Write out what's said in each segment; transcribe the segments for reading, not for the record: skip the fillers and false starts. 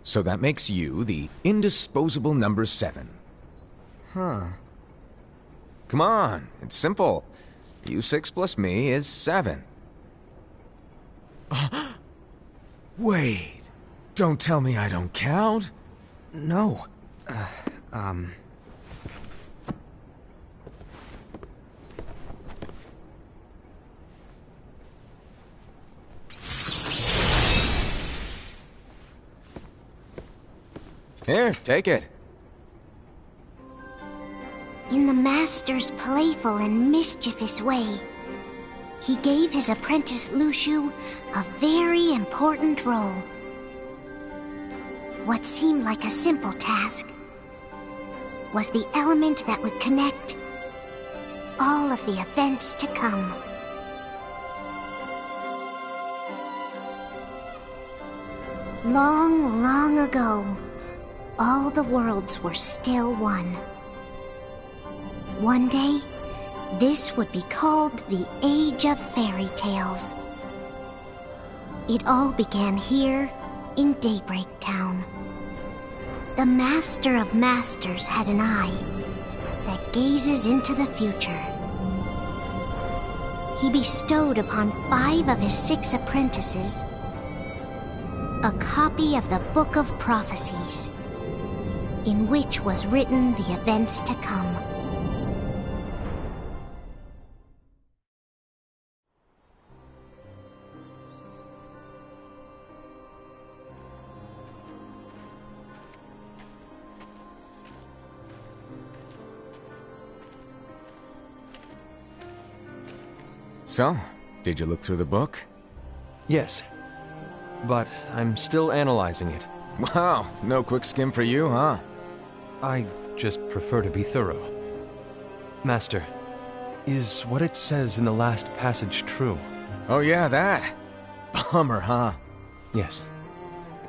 So that makes you the indisposable number 7. Huh. Come on, it's simple. U6 plus me is 7. Wait, don't tell me I don't count? No. Here, take it. In the Master's playful and mischievous way, he gave his apprentice Luxu a very important role. What seemed like a simple task was the element that would connect all of the events to come. Long, long ago, all the worlds were still one. One day, this would be called the Age of Fairy Tales. It all began here in Daybreak Town. The Master of Masters had an eye that gazes into the future. He bestowed upon 5 of his 6 apprentices a copy of the Book of Prophecies, in which was written the events to come. So, did you look through the book? Yes. But I'm still analyzing it. Wow, no quick skim for you, huh? I just prefer to be thorough. Master, is what it says in the last passage true? Oh yeah, that. Bummer, huh? Yes.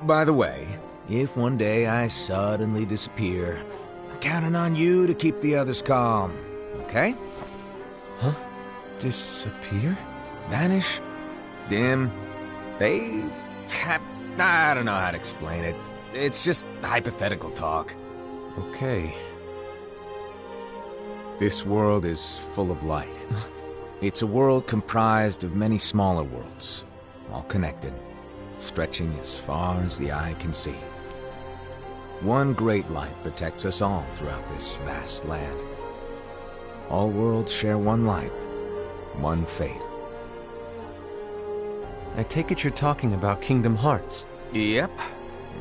By the way, if one day I suddenly disappear, I'm counting on you to keep the others calm, okay? Huh? Disappear? Vanish? Dim? Fade? I don't know how to explain it. It's just hypothetical talk. Okay. This world is full of light. It's a world comprised of many smaller worlds, all connected, stretching as far as the eye can see. One great light protects us all throughout this vast land. All worlds share one light, one fate. I take it you're talking about Kingdom Hearts. Yep,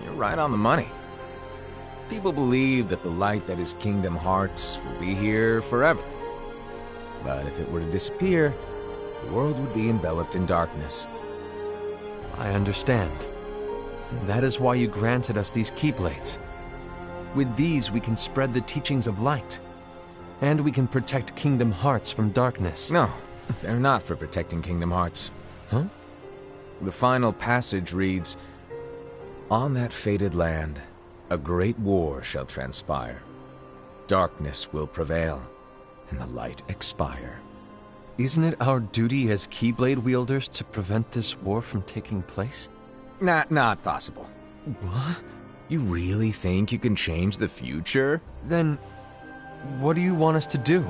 you're right on the money. People believe that the light that is Kingdom Hearts will be here forever. But if it were to disappear, the world would be enveloped in darkness. I understand. That is why you granted us these Keyblades. With these, we can spread the teachings of light. And we can protect Kingdom Hearts from darkness. No, they're not for protecting Kingdom Hearts. Huh? The final passage reads, "On that fated land, a great war shall transpire. Darkness will prevail, and the light expire." Isn't it our duty as Keyblade wielders to prevent this war from taking place? Not possible. What? You really think you can change the future? Then, what do you want us to do?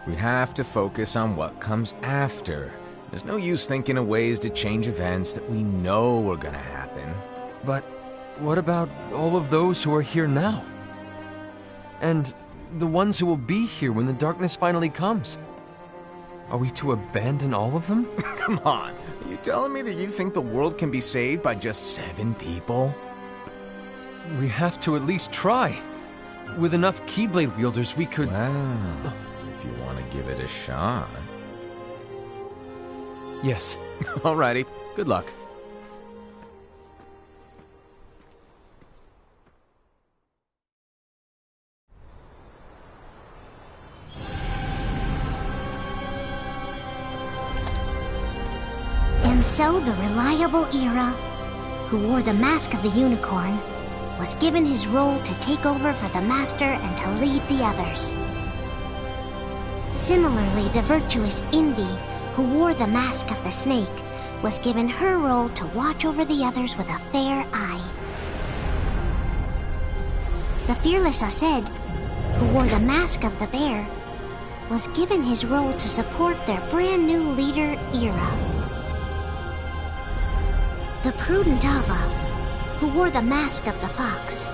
We have to focus on what comes after. There's no use thinking of ways to change events that we know are gonna happen. But what about all of those who are here now? And the ones who will be here when the darkness finally comes? Are we to abandon all of them? Come on, are you telling me that you think the world can be saved by just 7 people? We have to at least try. With enough Keyblade wielders, we could... Well, if you want to give it a shot. Yes. Alrighty, good luck. And so the reliable Era, who wore the mask of the unicorn, was given his role to take over for the Master and to lead the others. Similarly, the virtuous Envy, who wore the mask of the snake, was given her role to watch over the others with a fair eye. The fearless Aesir, who wore the mask of the bear, was given his role to support their brand new leader, Ira. The prudent Ava, who wore the mask of the fox,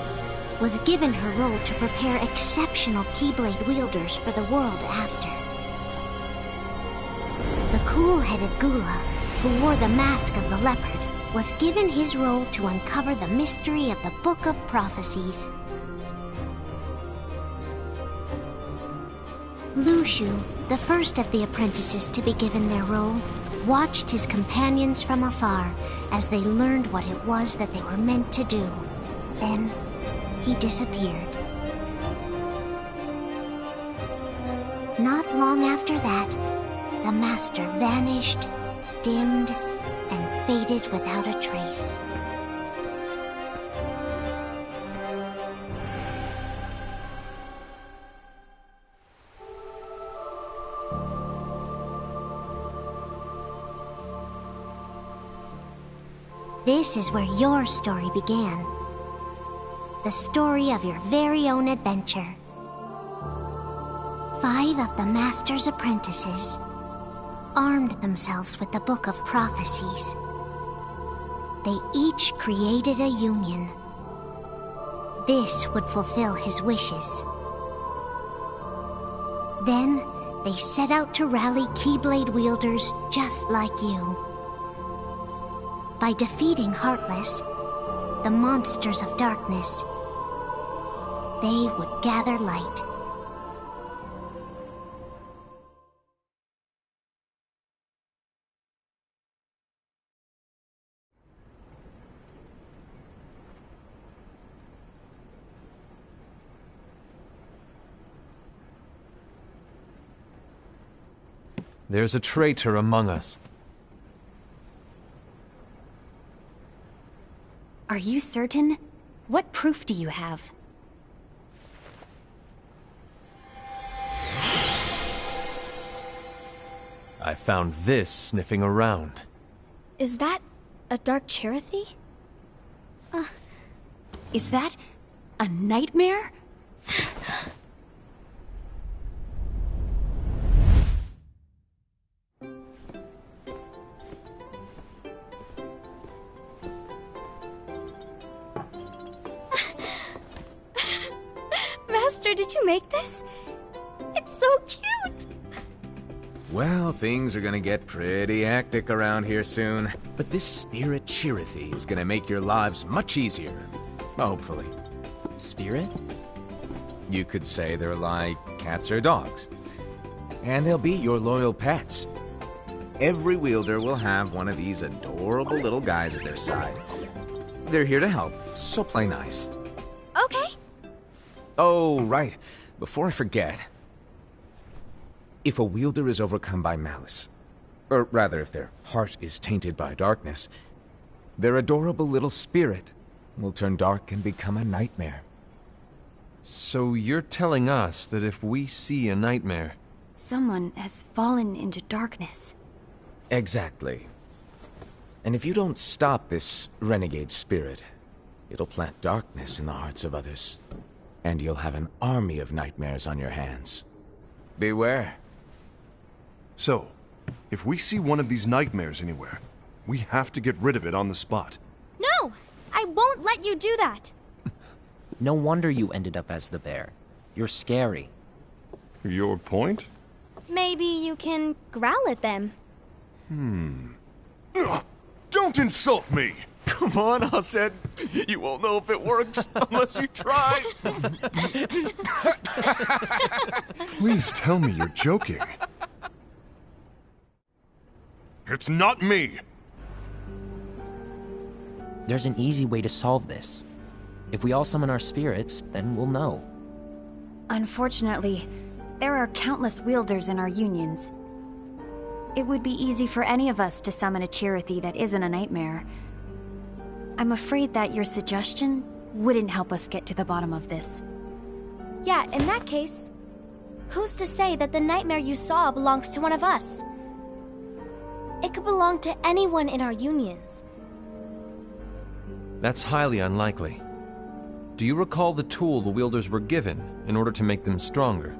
was given her role to prepare exceptional Keyblade wielders for the world after. The cool-headed Gula, who wore the mask of the leopard, was given his role to uncover the mystery of the Book of Prophecies. Lushu, the first of the apprentices to be given their role, watched his companions from afar as they learned what it was that they were meant to do. Then, he disappeared. Not long after that, the master vanished, dimmed, and faded without a trace. This is where your story began. The story of your very own adventure. 5 of the Master's apprentices armed themselves with the Book of Prophecies. They each created a union. This would fulfill his wishes. Then, they set out to rally Keyblade wielders just like you. By defeating Heartless, the monsters of darkness, they would gather light. There's a traitor among us. Are you certain? What proof do you have? I found this sniffing around. Is that a Dark Chirithy? Is that a nightmare? Master, did you make this? It's so cute! Well, things are gonna get pretty hectic around here soon. But this Spirit Chirithy is gonna make your lives much easier. Hopefully. Spirit? You could say they're like cats or dogs. And they'll be your loyal pets. Every wielder will have one of these adorable little guys at their side. They're here to help, so play nice. Okay. Oh, right. Before I forget. If a wielder is overcome by malice, or rather if their heart is tainted by darkness, their adorable little spirit will turn dark and become a nightmare. So you're telling us that if we see a nightmare... Someone has fallen into darkness. Exactly. And if you don't stop this renegade spirit, it'll plant darkness in the hearts of others. And you'll have an army of nightmares on your hands. Beware. So, if we see one of these nightmares anywhere, we have to get rid of it on the spot. No! I won't let you do that! No wonder you ended up as the bear. You're scary. Your point? Maybe you can growl at them. Don't insult me! Come on, Aesir. You won't know if it works unless you try. Please tell me you're joking. It's not me! There's an easy way to solve this. If we all summon our spirits, then we'll know. Unfortunately, there are countless wielders in our unions. It would be easy for any of us to summon a Chirithy that isn't a nightmare. I'm afraid that your suggestion wouldn't help us get to the bottom of this. Yeah, in that case, who's to say that the nightmare you saw belongs to one of us? It could belong to anyone in our unions. That's highly unlikely. do you recall the tool the wielders were given in order to make them stronger?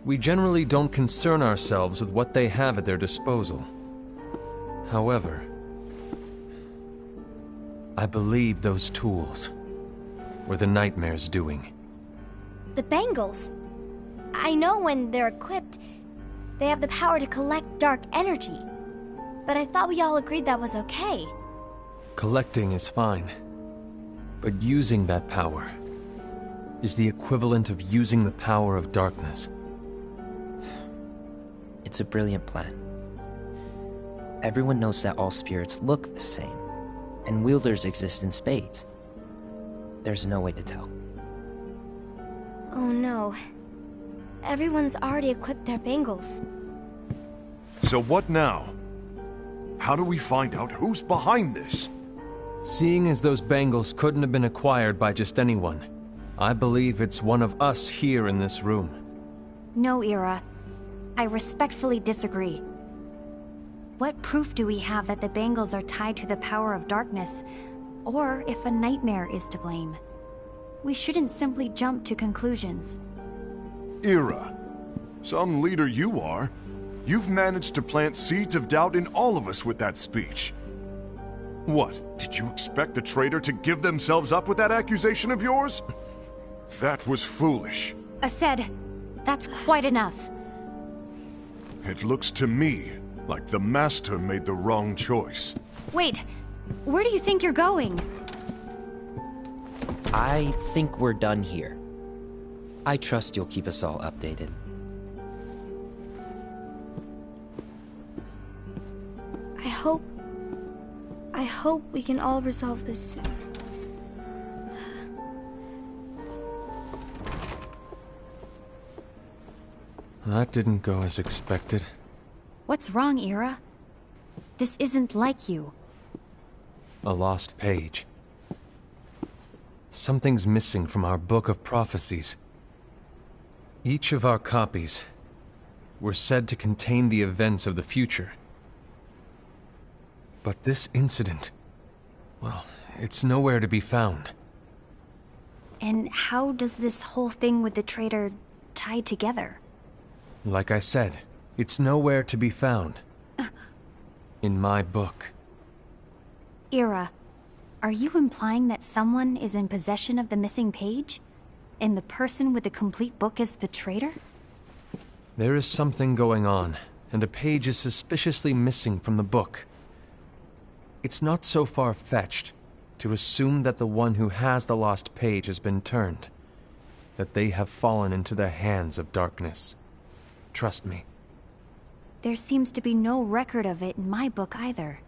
We generally don't concern ourselves with what they have at their disposal. However, I believe those tools were the Nightmare's doing. The bangles. I know when they're equipped, they have the power to collect dark energy. But I thought we all agreed that was okay. Collecting is fine, but using that power is the equivalent of using the power of darkness. It's a brilliant plan. Everyone knows that all spirits look the same, and wielders exist in spades. There's no way to tell. Oh no. Everyone's already equipped their bangles. So what now? How do we find out who's behind this? Seeing as those bangles couldn't have been acquired by just anyone, I believe it's one of us here in this room. No, Ira. I respectfully disagree. What proof do we have that the bangles are tied to the power of darkness, or if a nightmare is to blame? We shouldn't simply jump to conclusions. Ira, some leader you are. You've managed to plant seeds of doubt in all of us with that speech. What, did you expect the traitor to give themselves up with that accusation of yours? That was foolish. Aced, that's quite enough. It looks to me like the Master made the wrong choice. Wait, where do you think you're going? I think we're done here. I trust you'll keep us all updated. I hope we can all resolve this soon. That didn't go as expected. What's wrong, Ira? This isn't like you. A lost page. Something's missing from our book of prophecies. Each of our copies were said to contain the events of the future. But this incident, well, it's nowhere to be found. And how does this whole thing with the traitor tie together? Like I said, it's nowhere to be found. In my book. Ira, are you implying that someone is in possession of the missing page? And the person with the complete book is the traitor? There is something going on, and a page is suspiciously missing from the book. It's not so far-fetched to assume that the one who has the lost page has been turned, that they have fallen into the hands of darkness. Trust me. There seems to be no record of it in my book either.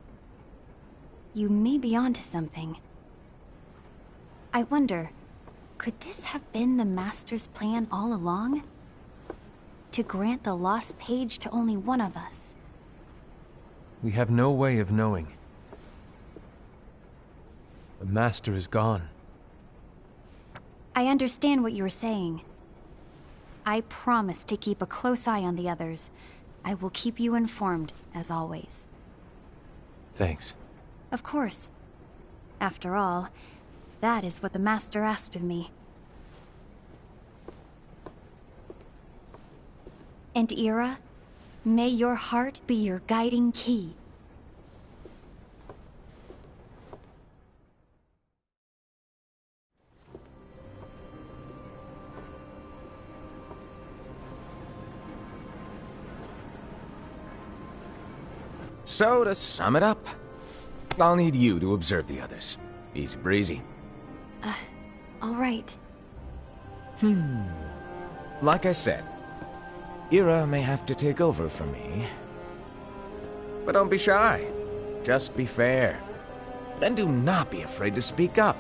You may be onto something. I wonder, could this have been the Master's plan all along? To grant the lost page to only one of us? We have no way of knowing. The Master is gone. I understand what you're saying. I promise to keep a close eye on the others. I will keep you informed, as always. Thanks. Of course. After all, that is what the Master asked of me. And Ira, may your heart be your guiding key. So, to sum it up, I'll need you to observe the others. Easy breezy. All right. Like I said, Ira may have to take over for me. But don't be shy. Just be fair. And do not be afraid to speak up.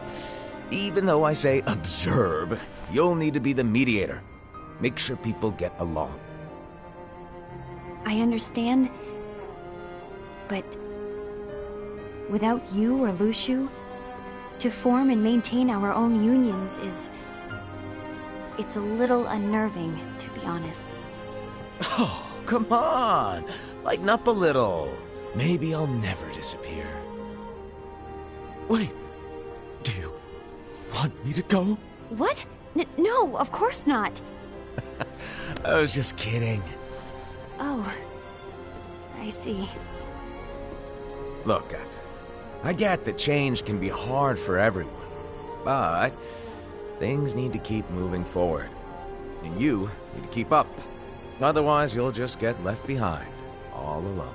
Even though I say observe, you'll need to be the mediator. Make sure people get along. I understand. But without you or Luxu, to form and maintain our own unions is... it's a little unnerving, to be honest. Oh, come on. Lighten up a little. Maybe I'll never disappear. Wait. Do you want me to go? What? No, of course not. I was just kidding. Oh, I see. Look, I get that change can be hard for everyone, but things need to keep moving forward. And you need to keep up. Otherwise, you'll just get left behind, all alone.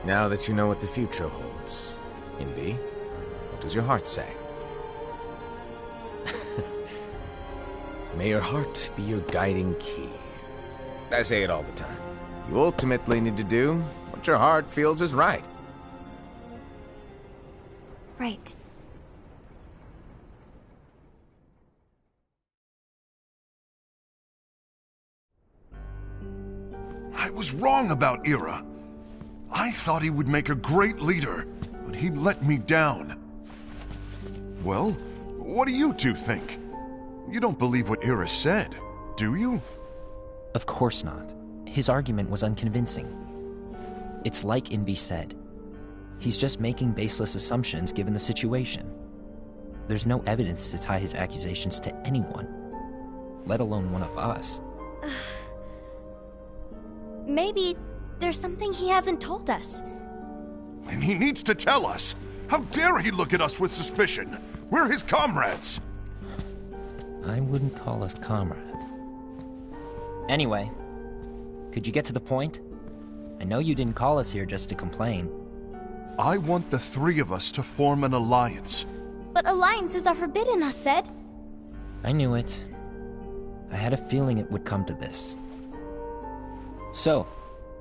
Now that you know what the future holds, Envy, what does your heart say? May your heart be your guiding key. I say it all the time. You ultimately need to do what your heart feels is right. Right. I was wrong about Ira. I thought he would make a great leader, but he let me down. Well, what do you two think? You don't believe what Ira said, do you? Of course not. His argument was unconvincing. It's like Envy said. He's just making baseless assumptions given the situation. There's no evidence to tie his accusations to anyone, let alone one of us. Maybe there's something he hasn't told us. And he needs to tell us. How dare he look at us with suspicion? We're his comrades. I wouldn't call us comrades. Anyway, could you get to the point? I know you didn't call us here just to complain. I want the three of us to form an alliance. But alliances are forbidden, us said. I knew it. I had a feeling it would come to this. So,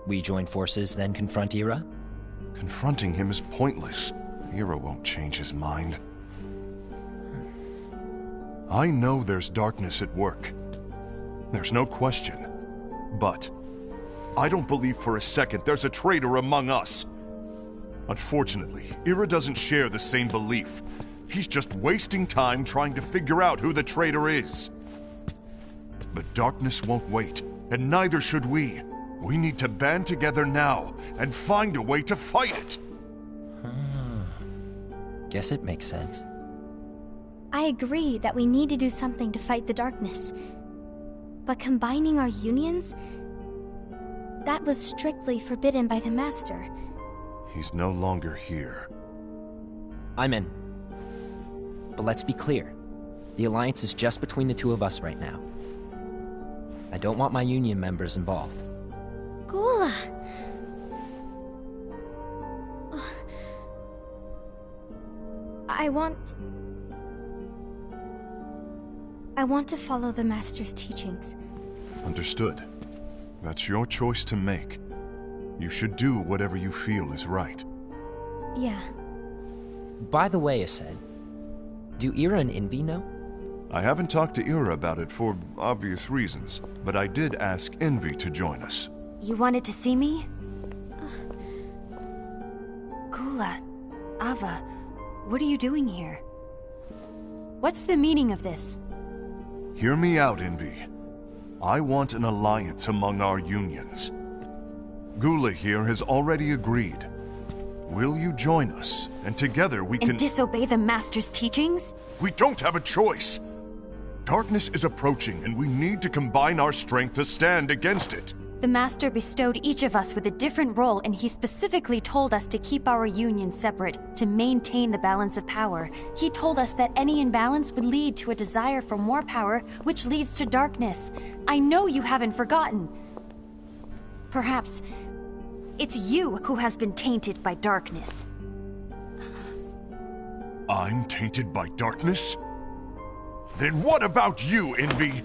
we join forces, then confront Ira? Confronting him is pointless. Ira won't change his mind. I know there's darkness at work. There's no question. But I don't believe for a second there's a traitor among us. Unfortunately, Ira doesn't share the same belief. He's just wasting time trying to figure out who the traitor is. The darkness won't wait, and neither should we. We need to band together now and find a way to fight it. Guess it makes sense. I agree that we need to do something to fight the darkness. But combining our unions? That was strictly forbidden by the Master. He's no longer here. I'm in. But let's be clear. The alliance is just between the two of us right now. I don't want my union members involved. Gula! I want to follow the Master's teachings. Understood. That's your choice to make. You should do whatever you feel is right. Yeah. By the way, Aced, do Ira and Envy know? I haven't talked to Ira about it for obvious reasons, but I did ask Envy to join us. You wanted to see me? Gula, Ava, what are you doing here? What's the meaning of this? Hear me out, Envy. I want an alliance among our unions. Gula here has already agreed. Will you join us? And together we can... And disobey the Master's teachings? We don't have a choice! Darkness is approaching, and we need to combine our strength to stand against it. The Master bestowed each of us with a different role, and he specifically told us to keep our union separate, to maintain the balance of power. He told us that any imbalance would lead to a desire for more power, which leads to darkness. I know you haven't forgotten. Perhaps it's you who has been tainted by darkness. I'm tainted by darkness? Then what about you, Envy?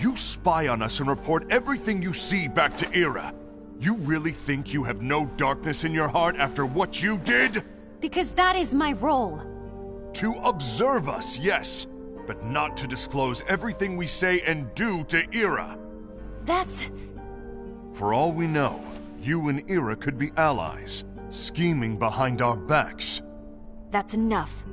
You spy on us and report everything you see back to Ira. You really think you have no darkness in your heart after what you did? Because that is my role. To observe us, yes, but not to disclose everything we say and do to Ira. That's... For all we know, you and Ira could be allies, scheming behind our backs. That's enough.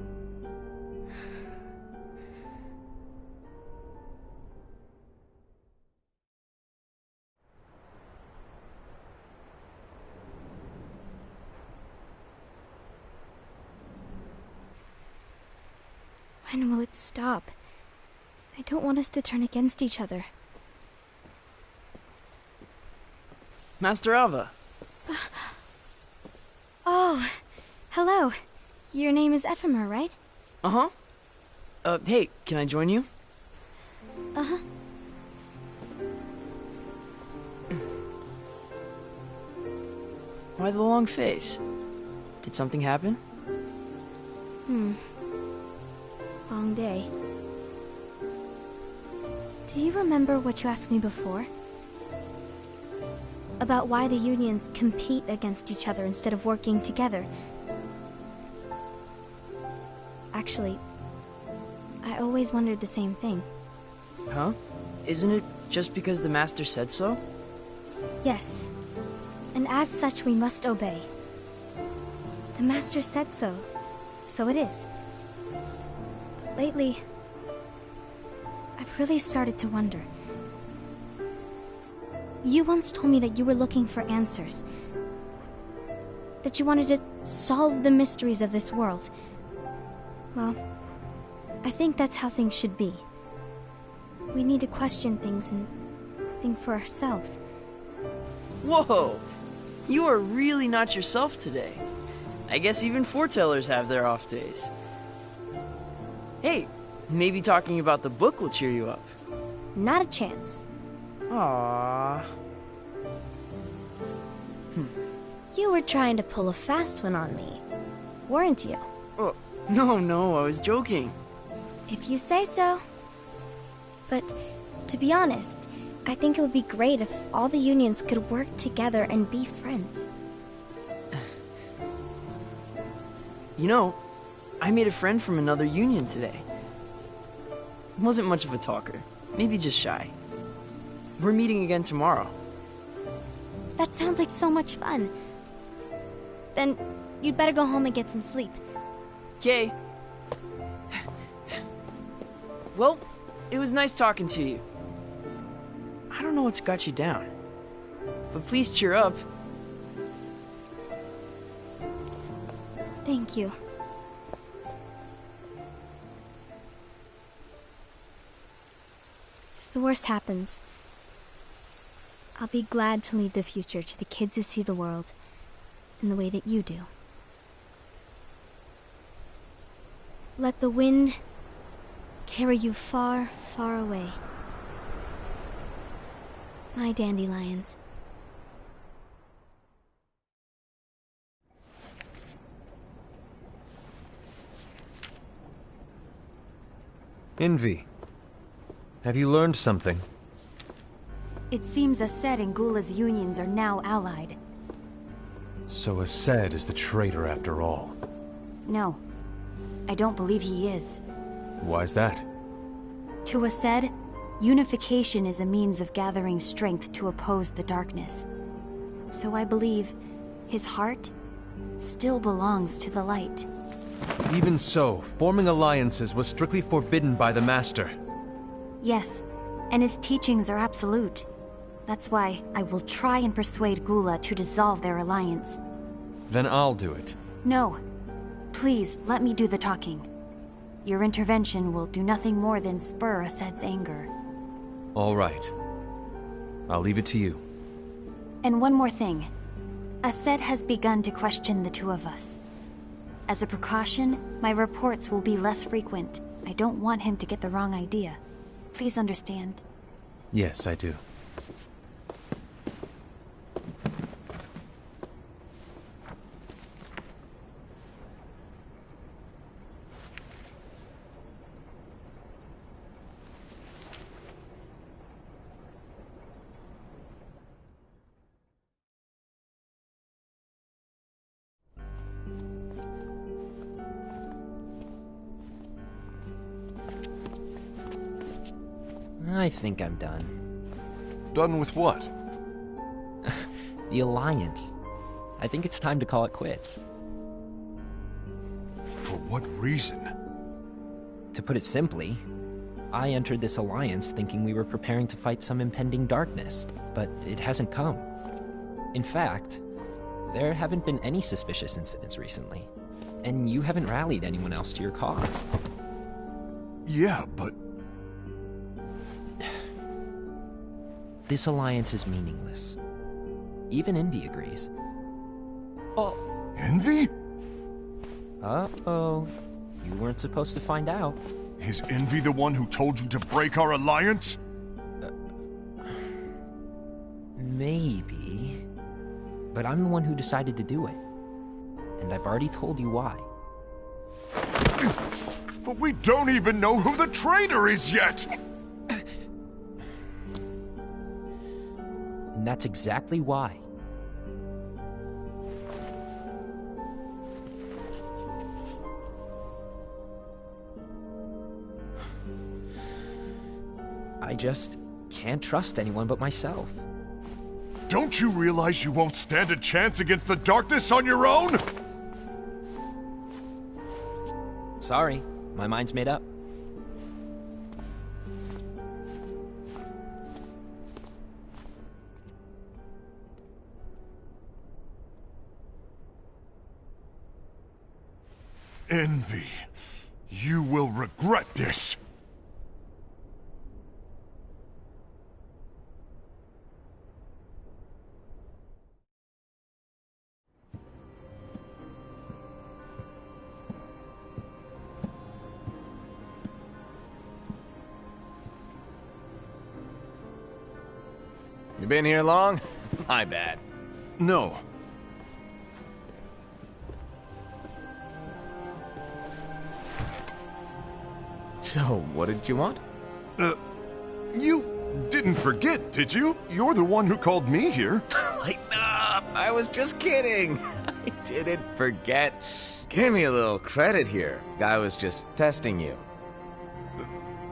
When will it stop? I don't want us to turn against each other. Master Alva. Oh, hello. Your name is Ephemer, right? Uh-huh. Hey, can I join you? Uh-huh. Why the long face? Did something happen? Long day. Do you remember what you asked me before? About why the unions compete against each other instead of working together. Actually, I always wondered the same thing. Huh? Isn't it just because the Master said so? Yes. And as such, we must obey. The Master said so, so it is. But lately, I've really started to wonder. You once told me that you were looking for answers. That you wanted to solve the mysteries of this world. Well, I think that's how things should be. We need to question things and think for ourselves. Whoa! You are really not yourself today. I guess even foretellers have their off days. Hey, maybe talking about the book will cheer you up. Not a chance. Aww. You were trying to pull a fast one on me, weren't you? Oh, no, I was joking. If you say so. But, to be honest, I think it would be great if all the unions could work together and be friends. You know, I made a friend from another union today. Wasn't much of a talker, maybe just shy. We're meeting again tomorrow. That sounds like so much fun. Then, you'd better go home and get some sleep. Okay. Well, it was nice talking to you. I don't know what's got you down, but please cheer up. Thank you. If the worst happens, I'll be glad to leave the future to the kids who see the world in the way that you do. Let the wind carry you far, far away. My dandelions. Envy. Have you learned something? It seems Aced and Gula's unions are now allied. So Aced is the traitor after all. No, I don't believe he is. Why's that? To Aced, unification is a means of gathering strength to oppose the darkness. So I believe his heart still belongs to the light. Even so, forming alliances was strictly forbidden by the Master. Yes, and his teachings are absolute. That's why I will try and persuade Gula to dissolve their alliance. Then I'll do it. No. Please, let me do the talking. Your intervention will do nothing more than spur Aced's anger. All right. I'll leave it to you. And one more thing. Aced has begun to question the two of us. As a precaution, my reports will be less frequent. I don't want him to get the wrong idea. Please understand. Yes, I do. I think I'm done. Done with what? The Alliance. I think it's time to call it quits. For what reason? To put it simply, I entered this alliance thinking we were preparing to fight some impending darkness, but it hasn't come. In fact, there haven't been any suspicious incidents recently, and you haven't rallied anyone else to your cause. Yeah, but... This alliance is meaningless. Even Envy agrees. Oh. Envy? Uh-oh. You weren't supposed to find out. Is Envy the one who told you to break our alliance? Maybe. But I'm the one who decided to do it. And I've already told you why. But we don't even know who the traitor is yet! And that's exactly why. I just can't trust anyone but myself. Don't you realize you won't stand a chance against the darkness on your own? Sorry, my mind's made up. Envy, you will regret this. You been here long? My bad. No. So, what did you want? You didn't forget, did you? You're the one who called me here. Lighten up! I was just kidding. I didn't forget. Give me a little credit here. I was just testing you.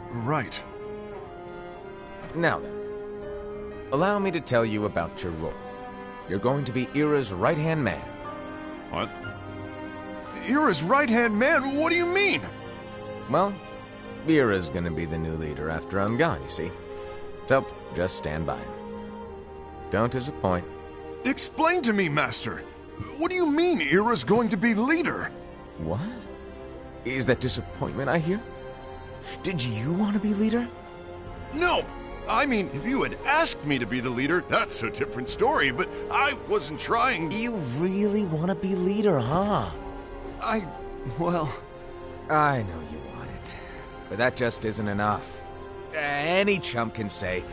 Right. Now then, allow me to tell you about your role. You're going to be Ira's right-hand man. What? Ira's right-hand man? What do you mean? Well, Ira's gonna be the new leader after I'm gone, you see. So, just stand by. Don't disappoint. Explain to me, Master. What do you mean Ira's going to be leader? What? Is that disappointment I hear? Did you want to be leader? No! I mean, if you had asked me to be the leader, that's a different story, but I wasn't trying... You really want to be leader, huh? Well... I know you want it, but that just isn't enough. Any chump can say,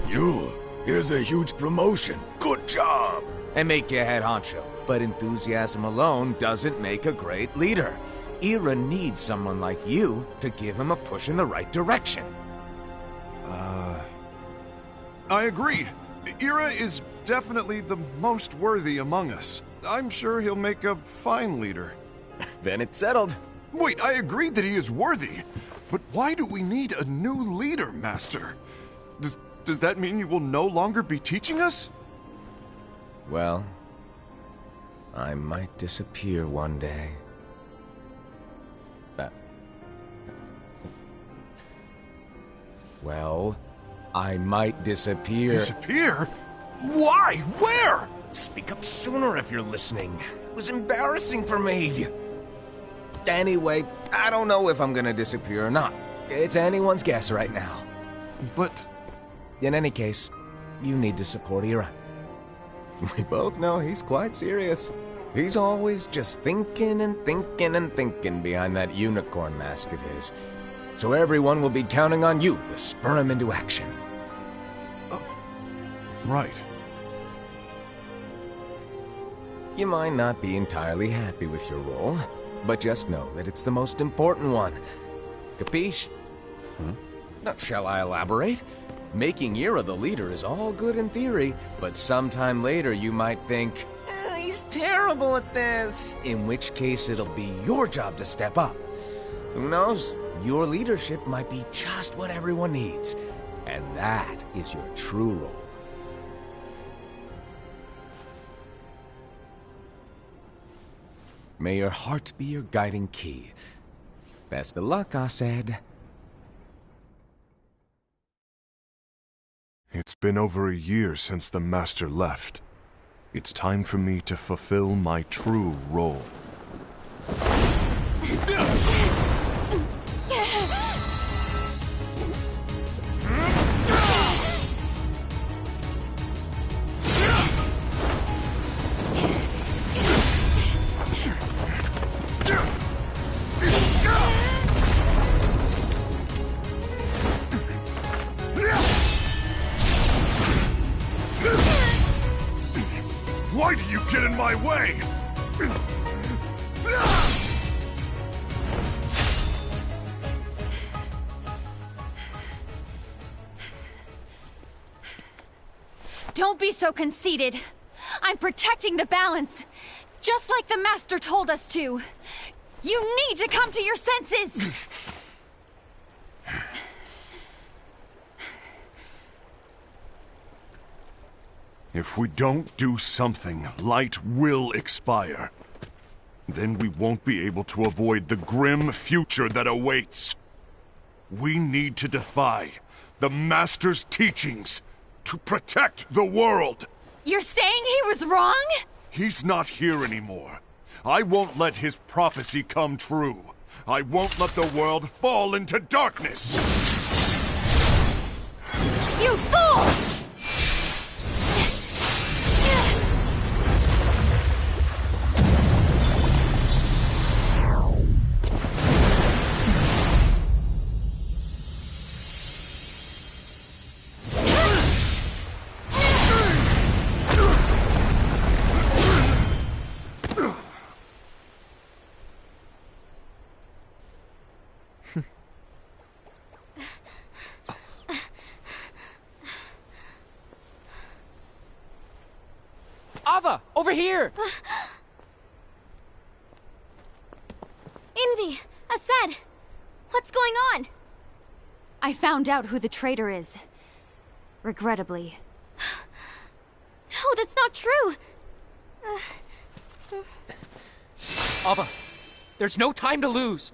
here's a huge promotion, good job, and make you head honcho. But enthusiasm alone doesn't make a great leader. Ira needs someone like you to give him a push in the right direction. I agree. Ira is definitely the most worthy among us. I'm sure he'll make a fine leader. Then it's settled. Wait, I agreed that he is worthy. But why do we need a new leader, Master? Does that mean you will no longer be teaching us? Well, I might disappear one day. Well, I might disappear. Disappear? Why? Where? Speak up sooner if you're listening. It was embarrassing for me. Anyway, I don't know if I'm gonna disappear or not. It's anyone's guess right now. But... In any case, you need to support Ira. We both know he's quite serious. He's always just thinking and thinking and thinking behind that unicorn mask of his. So everyone will be counting on you to spur him into action. Right. You might not be entirely happy with your role, but just know that it's the most important one. Capiche? Shall I elaborate? Making Ira the leader is all good in theory, but sometime later you might think, he's terrible at this, in which case it'll be your job to step up. Who knows? Your leadership might be just what everyone needs, and that is your true role. May your heart be your guiding key. Best of luck, Asaad. It's been over a year since the Master left. It's time for me to fulfill my true role. Why do you get in my way? Don't be so conceited. I'm protecting the balance, just like the Master told us to. You need to come to your senses! If we don't do something, light will expire. Then we won't be able to avoid the grim future that awaits. We need to defy the Master's teachings to protect the world. You're saying he was wrong? He's not here anymore. I won't let his prophecy come true. I won't let the world fall into darkness. You fool! Ava! Over here! Envy! Aced! What's going on? I found out who the traitor is. Regrettably. No, that's not true! Ava, there's no time to lose!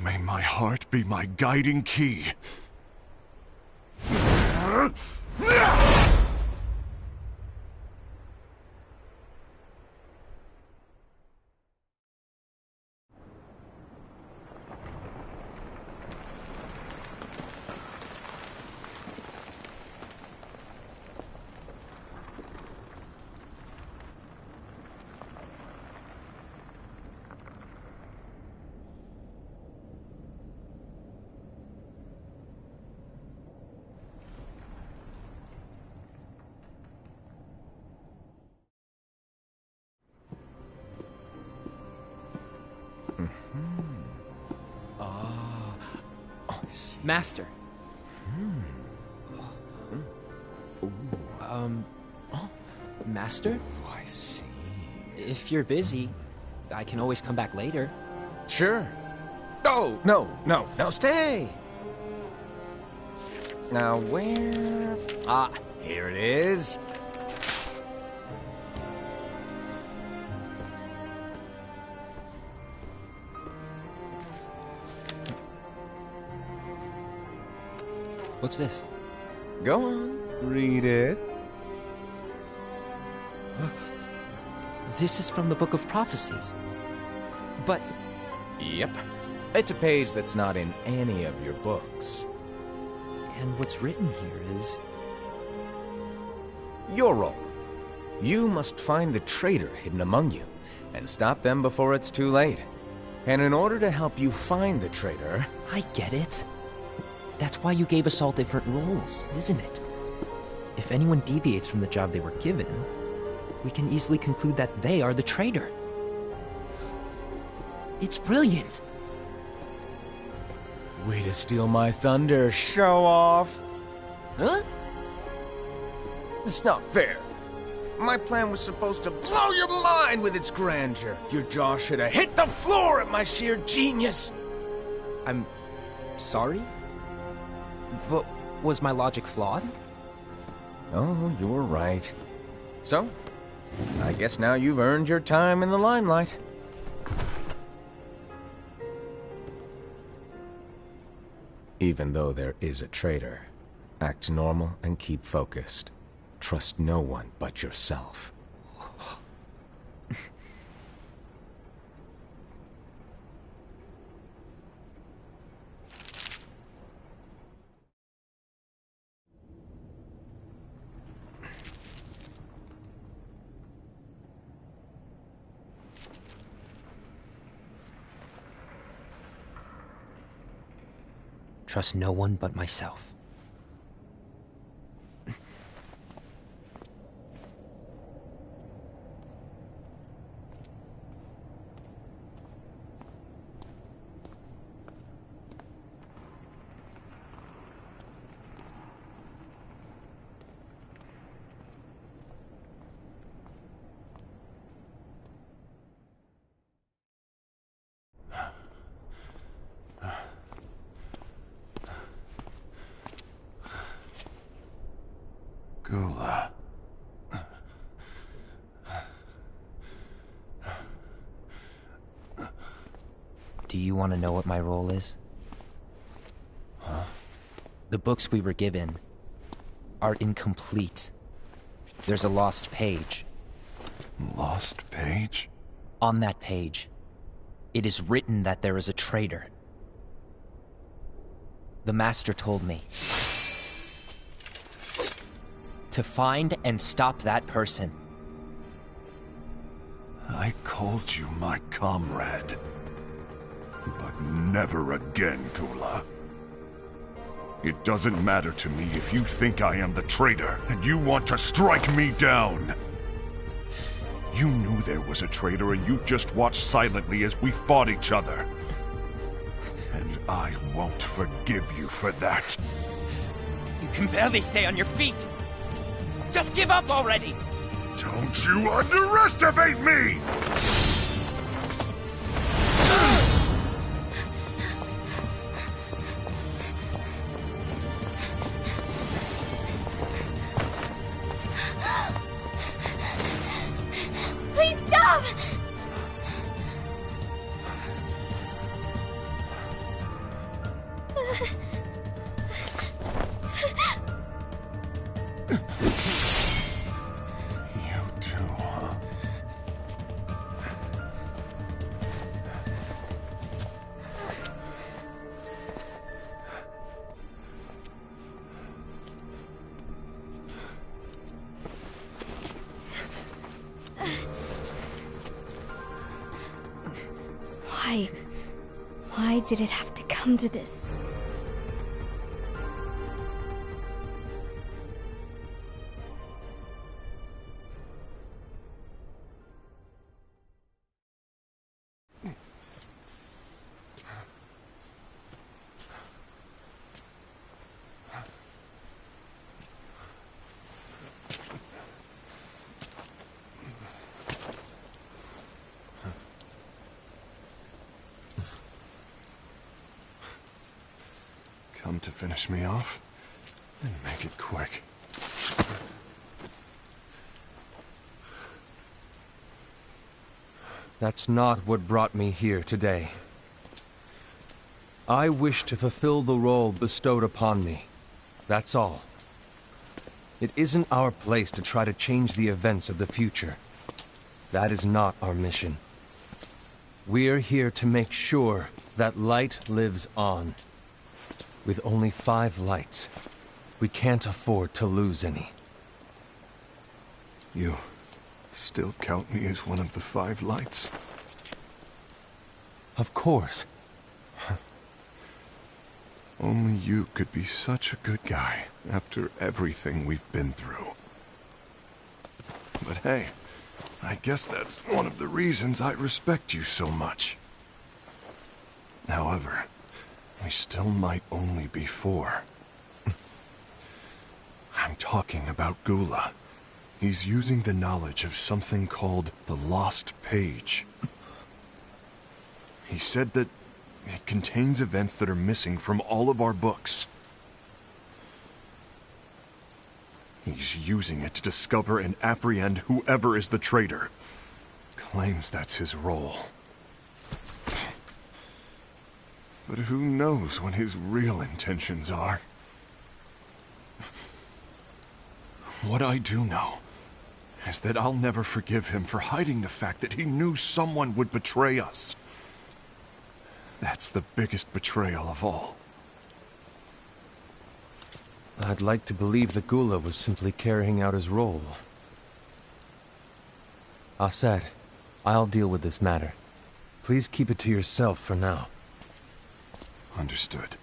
May my heart be my guiding key. Master. Master? Oh, I see. If you're busy, I can always come back later. Sure. Oh, no, stay! Now, where... Ah, here it is. What's this? Go on, read it. This is from the Book of Prophecies. But Yep. It's a page that's not in any of your books. and what's written here is... Your role. You must find the traitor hidden among you, and stop them before it's too late. And in order to help you find the traitor... I get it. That's why you gave us all different roles, isn't it? If anyone deviates from the job they were given, we can easily conclude that they are the traitor. It's brilliant. Way to steal my thunder, show off! Huh? It's not fair. My plan was supposed to blow your mind with its grandeur. Your jaw should have hit the floor at my sheer genius. I'm sorry? But was my logic flawed? Oh, you were right. So, I guess now you've earned your time in the limelight. Even though there is a traitor, act normal and keep focused. Trust no one but yourself. trust no one but myself. Gula. Do you want to know what my role is? Huh? The books we were given are incomplete. There's a lost page. Lost page? On that page, it is written that there is a traitor. The Master told me to find and stop that person. I called you my comrade. But never again, Gula. It doesn't matter to me if you think I am the traitor, and you want to strike me down. You knew there was a traitor, and you just watched silently as we fought each other. And I won't forgive you for that. You can barely stay on your feet. Just give up already! Don't you underestimate me! Please stop! You too, huh? Why did it have to come to this? Come to finish me off? Then make it quick. That's not what brought me here today. I wish to fulfill the role bestowed upon me. That's all. It isn't our place to try to change the events of the future. That is not our mission. We're here to make sure that light lives on. With only 5 lights, we can't afford to lose any. You still count me as one of the 5 lights? Of course. Only you could be such a good guy after everything we've been through. But hey, I guess that's one of the reasons I respect you so much. However, we still might only be 4. I'm talking about Gula. He's using the knowledge of something called the Lost Page. He said that it contains events that are missing from all of our books. He's using it to discover and apprehend whoever is the traitor. Claims that's his role. But who knows what his real intentions are? What I do know is that I'll never forgive him for hiding the fact that he knew someone would betray us. That's the biggest betrayal of all. I'd like to believe that Gula was simply carrying out his role. Aset, I'll deal with this matter. Please keep it to yourself for now. Understood.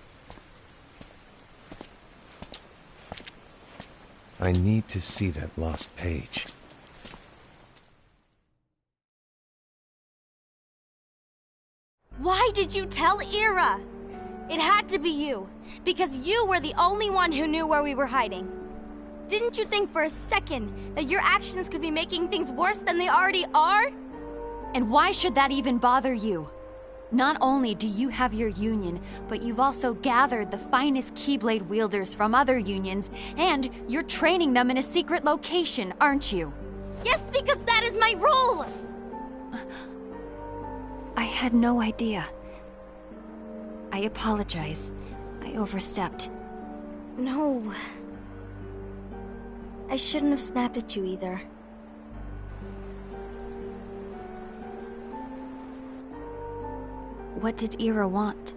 I need to see that lost page. Why did you tell Ira? It had to be you, because you were the only one who knew where we were hiding. Didn't you think for a second that your actions could be making things worse than they already are? And why should that even bother you? Not only do you have your union, but you've also gathered the finest Keyblade wielders from other unions, and you're training them in a secret location, aren't you? Yes, because that is my role! I had no idea. I apologize. I overstepped. No. I shouldn't have snapped at you either. What did Ira want?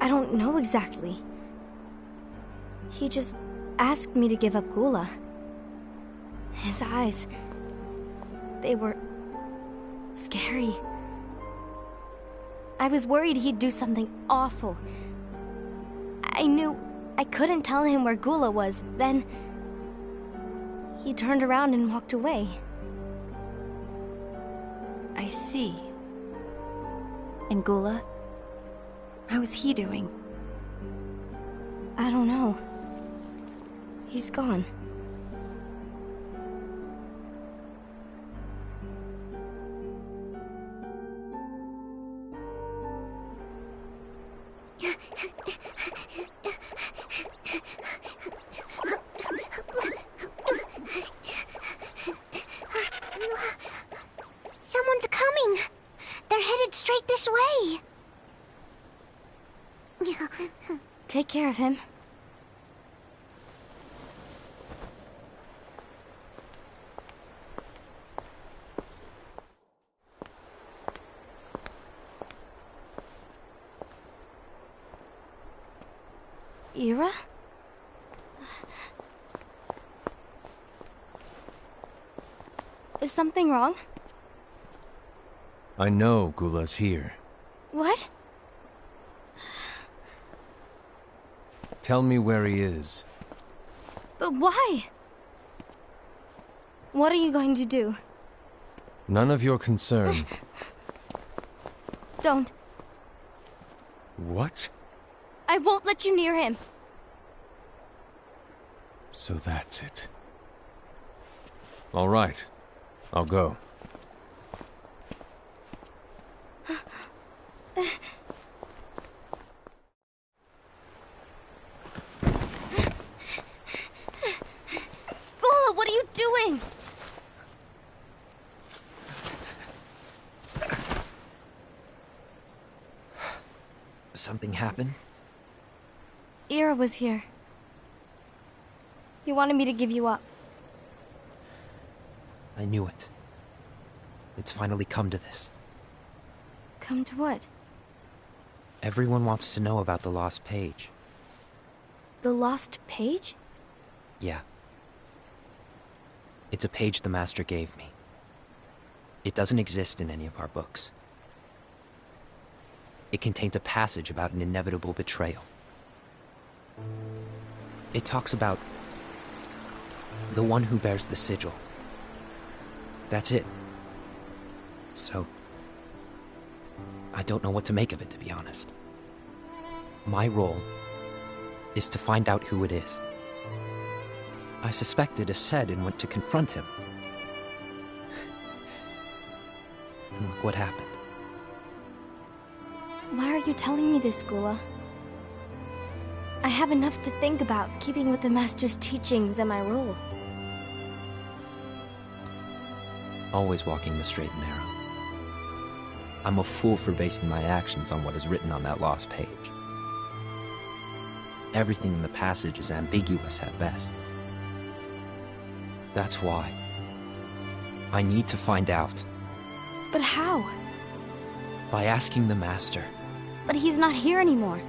I don't know exactly. He just asked me to give up Gula. His eyes... they were... scary. I was worried he'd do something awful. I knew I couldn't tell him where Gula was. Then... he turned around and walked away. I see. And Gula? How is he doing? I don't know. He's gone. Someone's coming! They're headed straight this way! Take care of him. Ira? Is something wrong? I know Gula's here. What? Tell me where he is. But why? What are you going to do? None of your concern. Don't. What? I won't let you near him. So that's it. All right. I'll go. Gula, what are you doing? Something happened? Ira was here. He wanted me to give you up. I knew it. It's finally come to this. Come to what? Everyone wants to know about the lost page. The lost page? Yeah. It's a page the Master gave me. It doesn't exist in any of our books. It contains a passage about an inevitable betrayal. It talks about the one who bears the sigil. That's it. So, I don't know what to make of it, to be honest. My role is to find out who it is. I suspected Aced and went to confront him. And look what happened. Why are you telling me this, Gula? I have enough to think about, keeping with the Master's teachings and my role. Always walking the straight and narrow. I'm a fool for basing my actions on what is written on that lost page. Everything in the passage is ambiguous at best. That's why I need to find out. But how? By asking the Master. But he's not here anymore.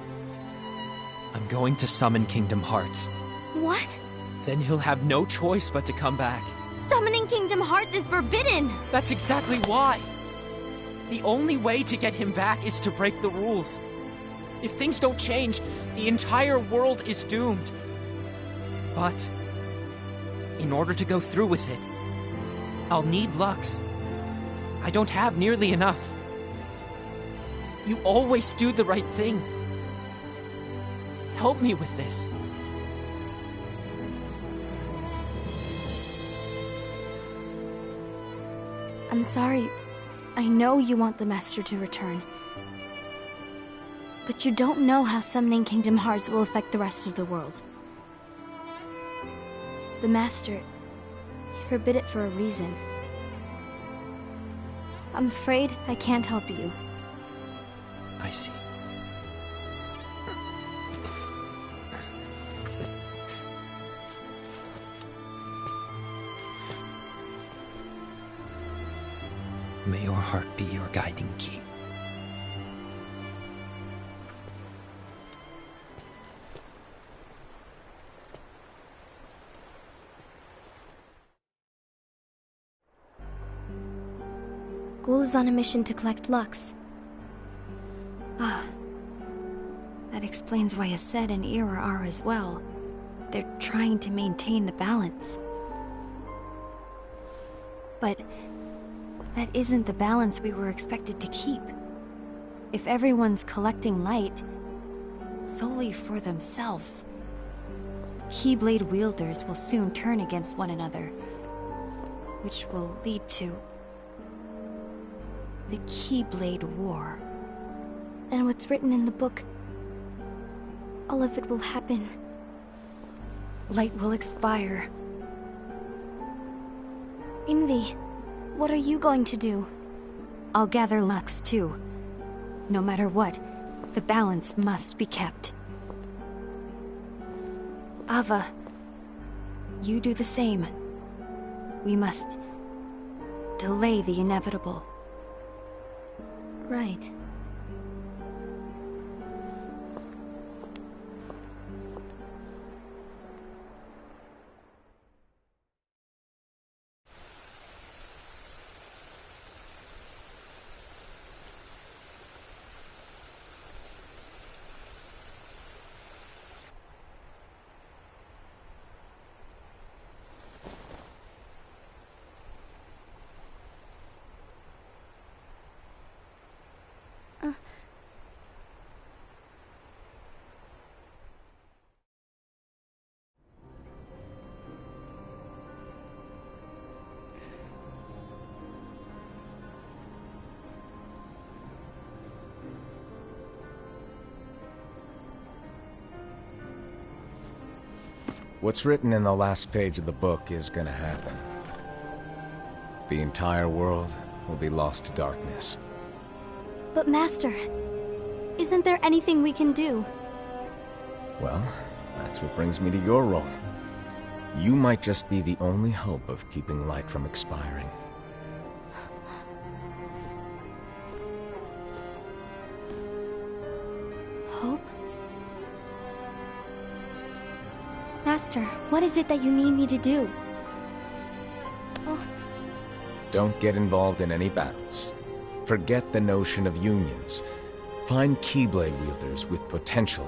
I'm going to summon Kingdom Hearts. What? Then he'll have no choice but to come back. Summoning Kingdom Hearts is forbidden! That's exactly why! The only way to get him back is to break the rules. If things don't change, the entire world is doomed. But in order to go through with it, I'll need Lux. I don't have nearly enough. You always do the right thing. Help me with this. I'm sorry. I know you want the Master to return. But you don't know how summoning Kingdom Hearts will affect the rest of the world. The Master, he forbid it for a reason. I'm afraid I can't help you. I see. May your heart be your guiding key. Ghoul is on a mission to collect Lux. Ah. That explains why Aced and Ira are as well. They're trying to maintain the balance. But that isn't the balance we were expected to keep. If everyone's collecting light solely for themselves, Keyblade wielders will soon turn against one another, which will lead to the Keyblade War. And what's written in the book, all of it will happen. Light will expire. Invi, what are you going to do? I'll gather Lux too. No matter what, the balance must be kept. Ava, you do the same. We must delay the inevitable. Right. What's written in the last page of the book is gonna happen. The entire world will be lost to darkness. But Master, isn't there anything we can do? Well, that's what brings me to your role. You might just be the only hope of keeping light from expiring. Hope? Master, what is it that you need me to do? Oh. Don't get involved in any battles. Forget the notion of unions. Find Keyblade wielders with potential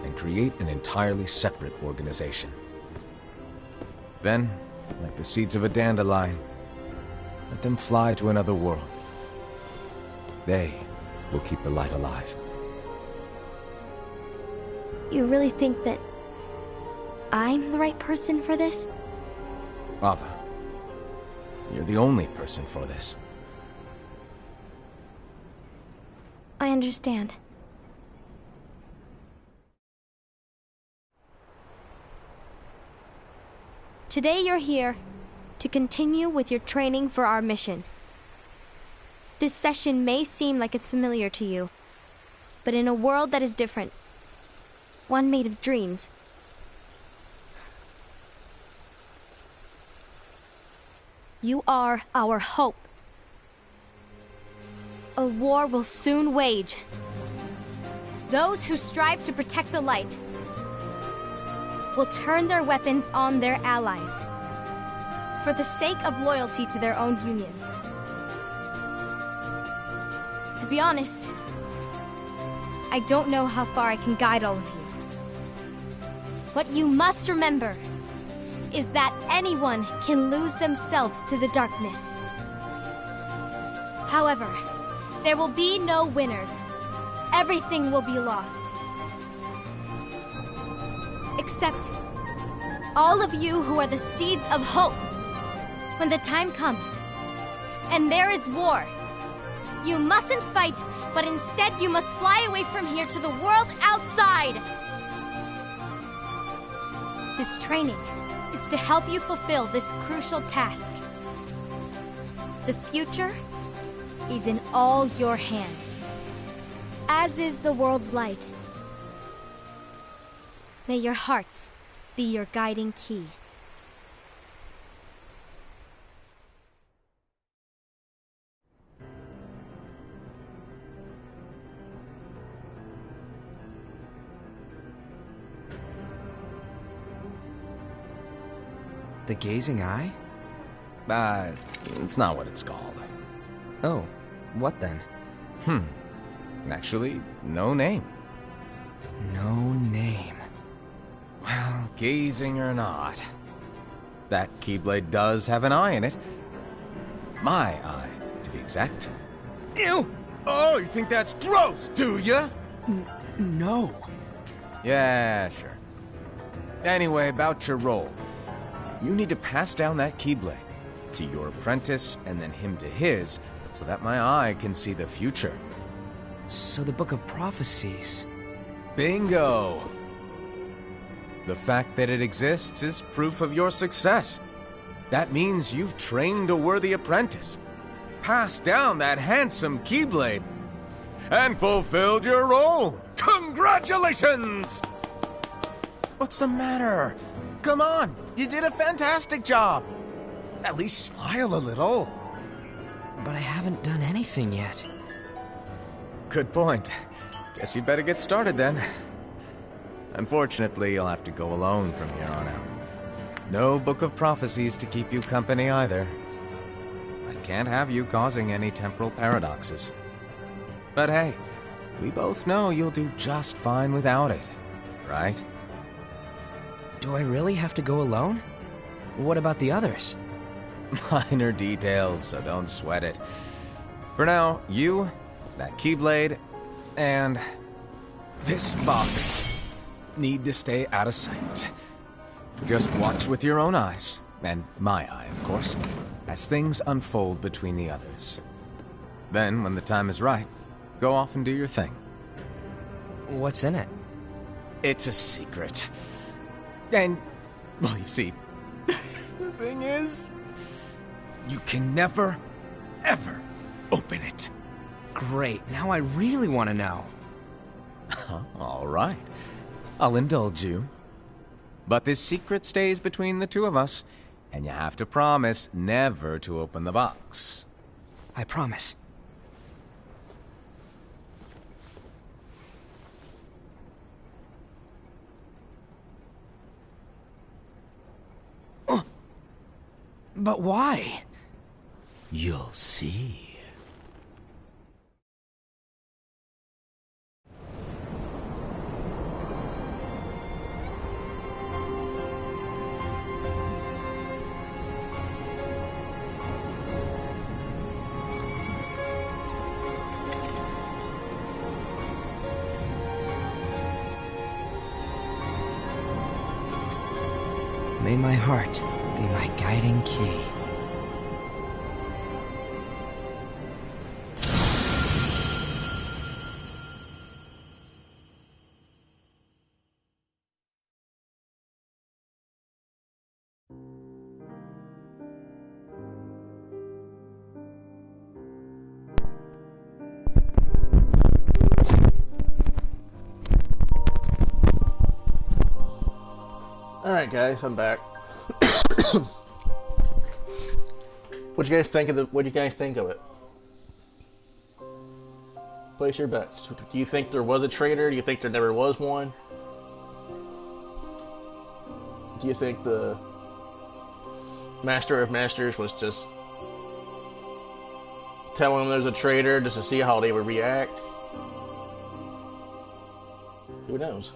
and create an entirely separate organization. Then, like the seeds of a dandelion, let them fly to another world. They will keep the light alive. You really think that I'm the right person for this? Ava, you're the only person for this. I understand. Today you're here to continue with your training for our mission. This session may seem like it's familiar to you, but in a world that is different, one made of dreams, you are our hope. A war will soon wage. Those who strive to protect the light will turn their weapons on their allies for the sake of loyalty to their own unions. To be honest, I don't know how far I can guide all of you. What you must remember is that anyone can lose themselves to the darkness. However, there will be no winners. Everything will be lost. Except all of you who are the seeds of hope. When the time comes, and there is war, you mustn't fight, but instead you must fly away from here to the world outside. This training is to help you fulfill this crucial task. The future is in all your hands, as is the world's light. May your hearts be your guiding key. The Gazing Eye? It's not what it's called. Oh, what then? Actually, no name. No name. Well, gazing or not, that Keyblade does have an eye in it. My eye, to be exact. Ew! Oh, you think that's gross, do ya? No. Yeah, sure. Anyway, about your role. You need to pass down that Keyblade to your apprentice and then him to his, so that my eye can see the future. So the Book of Prophecies... Bingo! The fact that it exists is proof of your success. That means you've trained a worthy apprentice, passed down that handsome Keyblade, and fulfilled your role. Congratulations! What's the matter? Come on, you did a fantastic job. At least smile a little. But I haven't done anything yet. Good point. Guess you'd better get started then. Unfortunately, you'll have to go alone from here on out. No Book of Prophecies to keep you company either. I can't have you causing any temporal paradoxes. But hey, we both know you'll do just fine without it, right? Do I really have to go alone? What about the others? Minor details, so don't sweat it. For now, you, that Keyblade, and this box need to stay out of sight. Just watch with your own eyes, and my eye, of course, as things unfold between the others. Then, when the time is right, go off and do your thing. What's in it? It's a secret. And, well, you see, the thing is, you can never, ever open it. Great, now I really want to know. All right. I'll indulge you. But this secret stays between the two of us, and you have to promise never to open the box. I promise. But why? You'll see. May my heart be my guiding key. Alright guys, I'm back. What'd you guys think of it? Place your bets. Do you think there was a traitor? Do you think there never was one? Do you think the Master of Masters was just telling them there's a traitor just to see how they would react? Who knows?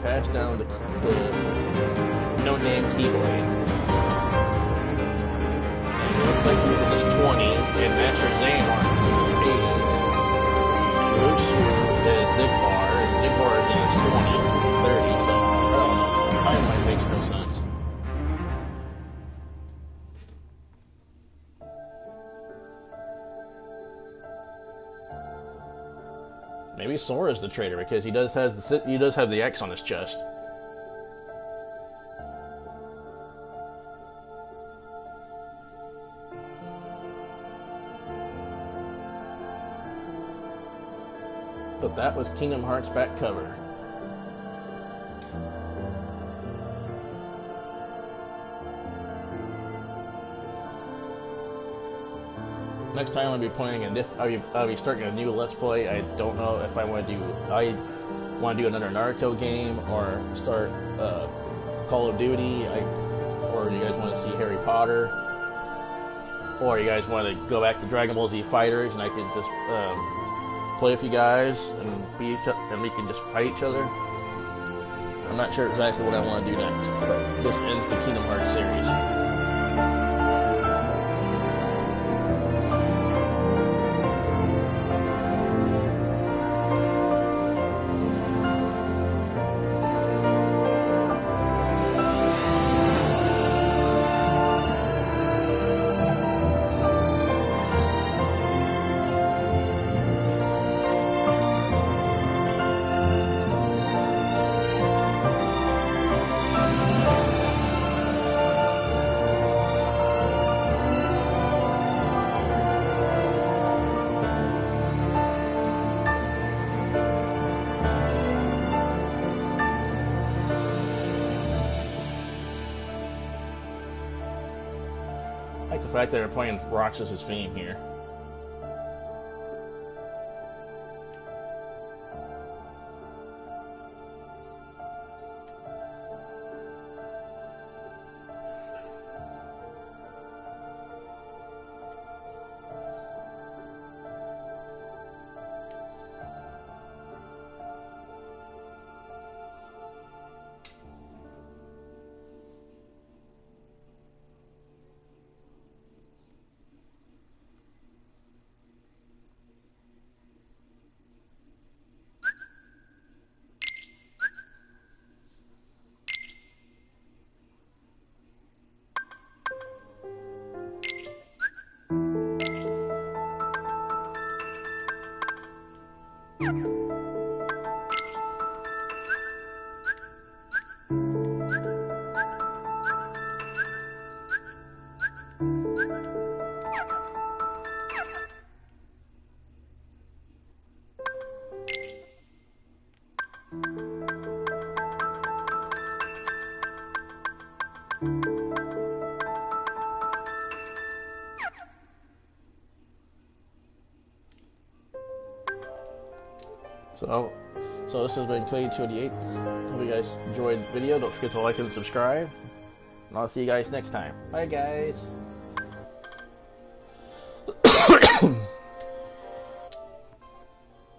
pass down the no-name Keyblade. And it looks like he's in his 20s, and Master Xehanort is in his 80s. And Luxu is Zigbar, and Zigbar is in his 20s, 30s, so I don't know. The timeline makes no sense. Maybe Sora's the traitor because he does have the X on his chest. But that was Kingdom Hearts back cover. Next time I'll be playing I'll be starting a new Let's Play. I don't know if I want to do another Naruto game or start Call of Duty, or do you guys want to see Harry Potter, or you guys want to go back to Dragon Ball Z Fighters and I can just play with you guys and we can just fight each other. I'm not sure exactly what I want to do next, but this ends the Kingdom Hearts series. I like the fact that they're playing Roxas's theme here. So this has been Clay28. Hope you guys enjoyed the video. Don't forget to like and subscribe. And I'll see you guys next time. Bye guys.